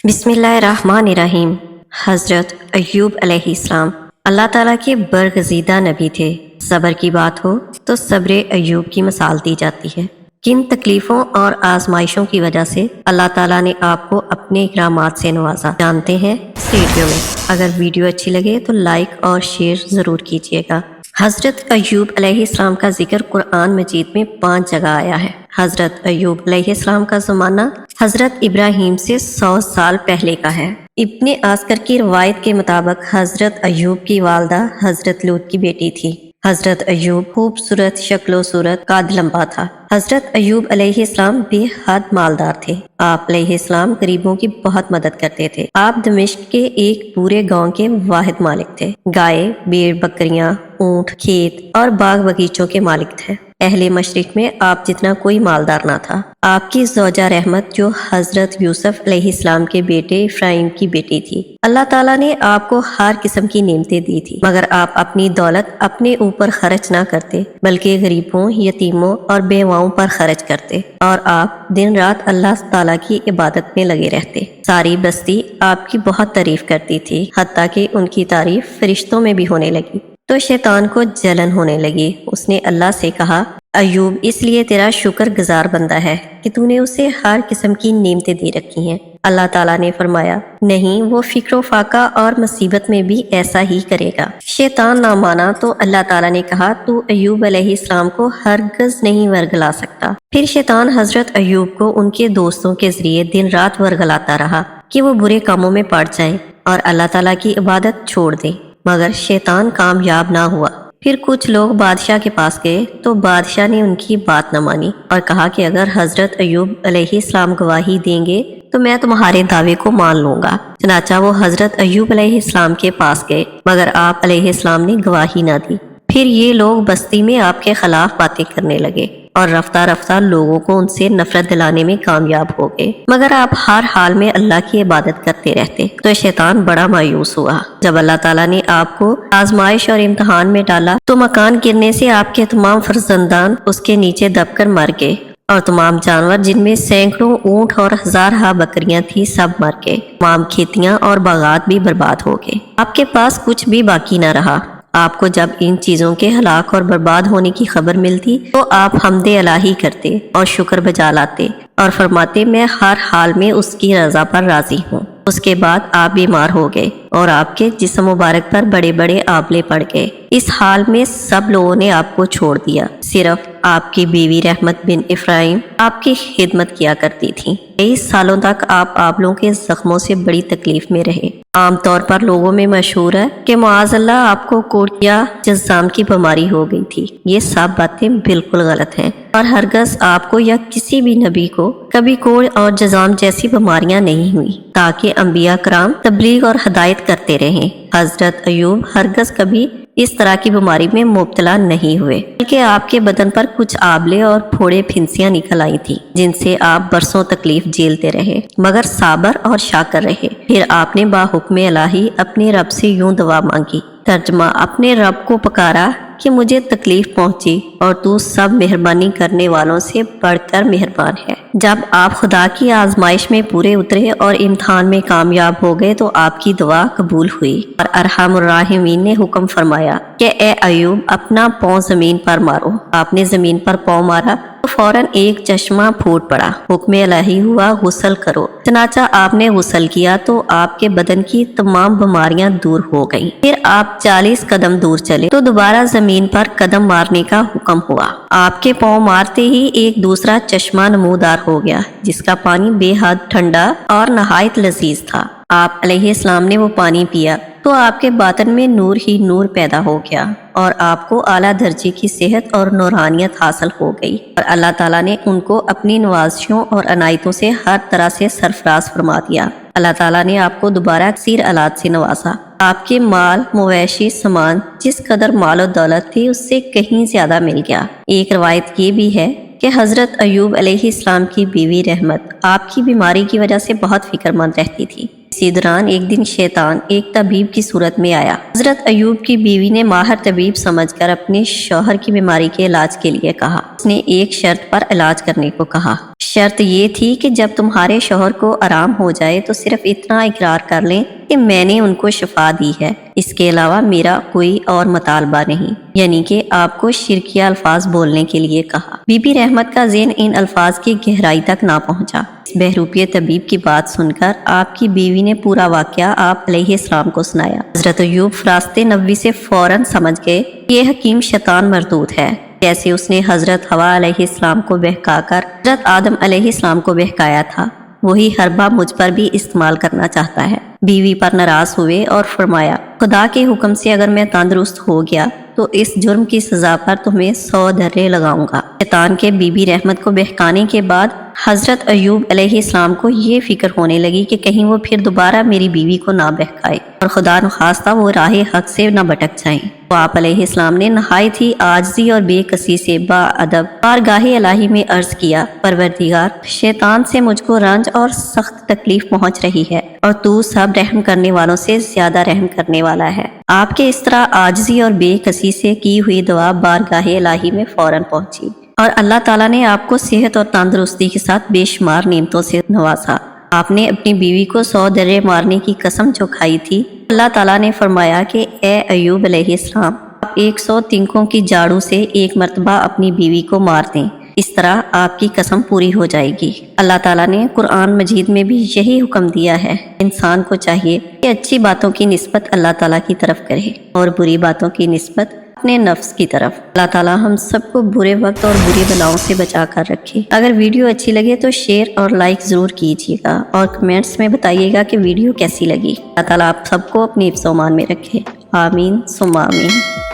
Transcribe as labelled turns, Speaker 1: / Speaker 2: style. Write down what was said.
Speaker 1: बिस्मिल्लाहिर्रहमानिर्रहीम। हज़रत अय्यूब अलैहिस्सलाम अल्लाह ताला के बरगज़ीदा नबी थे। सब्र की बात हो तो सब्र अय्यूब की मिसाल दी जाती है। किन तकलीफ़ों और आजमाइशों की वजह से अल्लाह ताला ने आपको अपने इकरामात से नवाजा, जानते हैं इस वीडियो में। अगर वीडियो अच्छी लगे तो लाइक और शेयर ज़रूर कीजिएगा। हज़रत अय्यूब अलैहिस्सलाम का जिक्र कुरान मजीद में 5 जगह आया है। हज़रत अय्यूब अलैहिस्सलाम का ज़माना हज़रत इब्राहीम से 100 साल पहले का है। इब्ने आस्कर की रवायत के मुताबिक हज़रत अय्यूब की वालदा हज़रत लूत की बेटी थी। हज़रत अय्यूब खूबसूरत शक्लो सूरत काद लंबा था। हज़रत अय्यूब अलैहिस्सलाम बेहद मालदार थे। आप अलैहिस्सलाम गरीबों की बहुत मदद करते थे। आप दमिश्क के एक पूरे गांव के वाहिद मालिक थे। गाय, भेड़, बकरियां, ऊंट, खेत और बाग बगीचों के मालिक थे। अहले मशरिक में आप जितना कोई मालदार ना था। आपकी ज़ौजा रहमत जो हज़रत यूसुफ अलैहिस्सलाम के बेटे इफ्राइम की बेटी थी। अल्लाह ताला ने आपको हर किस्म की नेमतें दी थी, मगर आप अपनी दौलत अपने ऊपर खर्च ना करते बल्कि गरीबों, यतीमों और बेवाओं पर खर्च करते, और आप दिन रात अल्लाह ताला की इबादत में लगे रहते। सारी बस्ती आपकी बहुत तारीफ करती थी, हत्ता कि उनकी तारीफ फरिश्तों में भी होने लगी। तो शैतान को जलन होने लगी। उसने अल्लाह से कहा, अय्यूब इसलिए तेरा शुक्र गुजार बंदा है कि तूने उसे हर किस्म की नेमतें दे रखी हैं। अल्लाह ताला ने फरमाया, नहीं, वो फिक्र फाका और मुसीबत में भी ऐसा ही करेगा। शैतान ना माना तो अल्लाह ताला ने कहा, तू अय्यूब अलैहिस्सलाम को हरगिज़ नहीं वरगला सकता। फिर शैतान हजरत अय्यूब को उनके दोस्तों के जरिए दिन रात वरगलाता रहा कि वो बुरे कामों में पड़ जाए और अल्लाह ताला की इबादत छोड़ दे, मगर शैतान कामयाब ना हुआ। फिर कुछ लोग बादशाह के पास गए तो बादशाह ने उनकी बात न मानी और कहा कि अगर हजरत अय्यूब अलैहिस्सलाम गवाही देंगे तो मैं तुम्हारे दावे को मान लूंगा। चनाचा वो हजरत अय्यूब अलैहिस्सलाम के पास गए, मगर आप अलैहिस्सलाम ने गवाही ना दी। फिर ये लोग बस्ती में आपके खिलाफ बातें करने लगे और रफ्ता रफ्ता लोगों को उनसे नफरत दिलाने में कामयाब हो गए, मगर आप हर हाल में अल्लाह की इबादत करते रहते। तो शैतान बड़ा मायूस हुआ। जब अल्लाह ताला ने आपको आजमाइश और इम्तहान में डाला तो मकान गिरने से आपके तमाम फर्जंदान उसके नीचे दबकर मर गए, और तमाम जानवर जिनमें सैकड़ों ऊंट और हजारहा बकरियां थी सब मर गए। तमाम खेतियां और बागात भी बर्बाद हो गए। आपके पास कुछ भी बाकी न रहा। आपको जब इन चीजों के हलाक और बर्बाद होने की खबर मिलती तो आप हमदे इलाही करते और शुक्र बजा लाते और फरमाते, मैं हर हाल में उसकी रजा पर राजी हूँ। उसके बाद आप बीमार हो गए और आपके जिस्म मुबारक पर बड़े बड़े आंवले पड़ गए। इस हाल में सब लोगों ने आपको छोड़ दिया। सिर्फ आपकी बीवी रहमत बिन इफ्राइम आपकी खिदमत किया करती थी। 23 सालों तक आप आंवलों के जख्मों से बड़ी तकलीफ में रहे। आमतौर पर लोगों में मशहूर है कि मुआज़ल्लाह आपको कोढ़ या जज़ाम की बीमारी हो गई थी। ये सब बातें बिल्कुल गलत हैं और हरगज़ आपको या किसी भी नबी को कभी कोढ़ और जज़ाम जैसी बीमारियां नहीं हुई, ताकि अंबिया कराम तबलीग और हदायत करते रहें। हजरत अय्यूब हरगज़ कभी इस तरह की बीमारी में मुब्तला नहीं हुए, बल्कि आपके बदन पर कुछ आबले और फोड़े फिंसियां निकल आई थी, जिनसे आप बरसों तकलीफ झेलते रहे, मगर साबर और शाकर रहे। फिर आपने बाहुक्म इलाही अपने रब से यूं दुआ मांगी। तर्जमा, अपने रब को पुकारा कि मुझे तकलीफ पहुंची और तू सब मेहरबानी करने वालों से बढ़कर मेहरबान है। जब आप खुदा की आजमाइश में पूरे उतरे और इम्तिहान में कामयाब हो गए तो आपकी दुआ कबूल हुई और अरहमुर राहिमीन ने हुक्म फरमाया कि ए अय्यूब, अपना पाँव जमीन पर मारो। आपने जमीन पर पाँव मारा तो फौरन एक चश्मा फूट पड़ा। हुक्म इलाही हुआ, गुस्ल करो। चनाचा आपने गुस्ल किया तो आपके बदन की तमाम बीमारियां दूर हो गईं। फिर आप 40 कदम दूर चले तो दोबारा जमीन पर कदम मारने का हुक्म हुआ। आपके पाँव मारते ही एक दूसरा चश्मा नमूदार हो गया, जिसका पानी बेहद ठंडा और नहायत लजीज था। आप अलैहिस्सलाम ने वो पानी पिया तो आपके बातन में नूर ही नूर पैदा हो गया और आपको आला दर्जे की सेहत और नूरानियत हासिल हो गई, और अल्लाह ताला ने उनको अपनी नवाजिशों और अनायतों से हर तरह से सरफराज फरमा दिया। अल्लाह ताला ने आपको दोबारा कसीर औलाद से नवाजा। आपके माल, मवेशी, सामान, जिस कदर माल और दौलत थी उससे कहीं ज्यादा मिल गया। एक रवायत ये भी है कि हजरत अय्यूब अलैहिस्सलाम की बीवी रहमत आपकी बीमारी की वजह से बहुत फिक्रमंद रहती थी। इसी दौरान एक दिन शैतान एक तबीब की सूरत में आया। हजरत अय्यूब की बीवी ने माहिर तबीब समझकर अपने शौहर की बीमारी के इलाज के लिए कहा। उसने एक शर्त पर इलाज करने को कहा। شرط یہ تھی کہ جب تمہارے شوہر کو آرام ہو جائے تو صرف اتنا اقرار کر لیں کہ میں نے ان کو شفا دی ہے، اس کے علاوہ میرا کوئی اور مطالبہ نہیں، یعنی کہ آپ کو شرکیہ الفاظ بولنے کے لیے کہا۔ بی بی رحمت کا ذہن ان الفاظ کی گہرائی تک نہ پہنچا۔ اس بہروپیے طبیب کی بات سن کر آپ کی بیوی نے پورا واقعہ آپ علیہ السلام کو سنایا۔ حضرت ایوب فراست نبوی سے فوراً سمجھ گئے کہ یہ حکیم شیطان مردود ہے، جیسے اس نے حضرت حوا علیہ السلام کو بہکا کر حضرت آدم علیہ السلام کو بہکایا تھا، وہی حربہ مجھ پر بھی استعمال کرنا چاہتا ہے۔ بیوی پر ناراض ہوئے اور فرمایا، خدا کے حکم سے اگر میں تندرست ہو گیا تو اس جرم کی سزا پر تمہیں 100 درے لگاؤں گا۔ شیطان کے بی بی رحمت کو بہکانے کے بعد حضرت ایوب علیہ السلام کو یہ فکر ہونے لگی کہ کہیں وہ پھر دوبارہ میری بیوی کو نہ بہکائے اور خدا نخواستہ وہ راہ حق سے نہ بھٹک جائیں۔ تو آپ علیہ السلام نے نہایت ہی عاجزی اور بے کسی سے با ادب بارگاہ الہی میں عرض کیا، پروردگار، شیطان سے مجھ کو رنج اور سخت تکلیف پہنچ رہی ہے اور تو سب رحم کرنے والوں سے زیادہ رحم کرنے والا ہے۔ آپ کے اس طرح عاجزی اور بے کسی سے کی ہوئی دعا بارگاہ الہی میں فوراً پہنچی اور اللہ تعالیٰ نے آپ کو صحت اور تندرستی کے ساتھ بے شمار نعمتوں سے نوازا۔ آپ نے اپنی بیوی کو 100 درے مارنے کی قسم جو کھائی تھی، اللہ تعالیٰ نے فرمایا کہ اے ایوب علیہ السلام، آپ 100 تنکوں کی جاڑوں سے ایک مرتبہ اپنی بیوی کو مار دیں، اس طرح آپ کی قسم پوری ہو جائے گی۔ اللہ تعالیٰ نے قرآن مجید میں بھی یہی حکم دیا ہے، انسان کو چاہیے کہ اچھی باتوں کی نسبت اللہ تعالیٰ کی طرف کرے اور بری باتوں کی نسبت اپنے نفس کی طرف۔ اللہ تعالیٰ ہم سب کو برے وقت اور بری بلاؤں سے بچا کر رکھے۔ اگر ویڈیو اچھی لگے تو شیئر اور لائک ضرور کیجیے گا اور کمنٹس میں بتائیے گا کہ ویڈیو کیسی لگی۔ اللہ تعالیٰ آپ سب کو اپنی حفظ و امان میں رکھے، آمین ثم آمین۔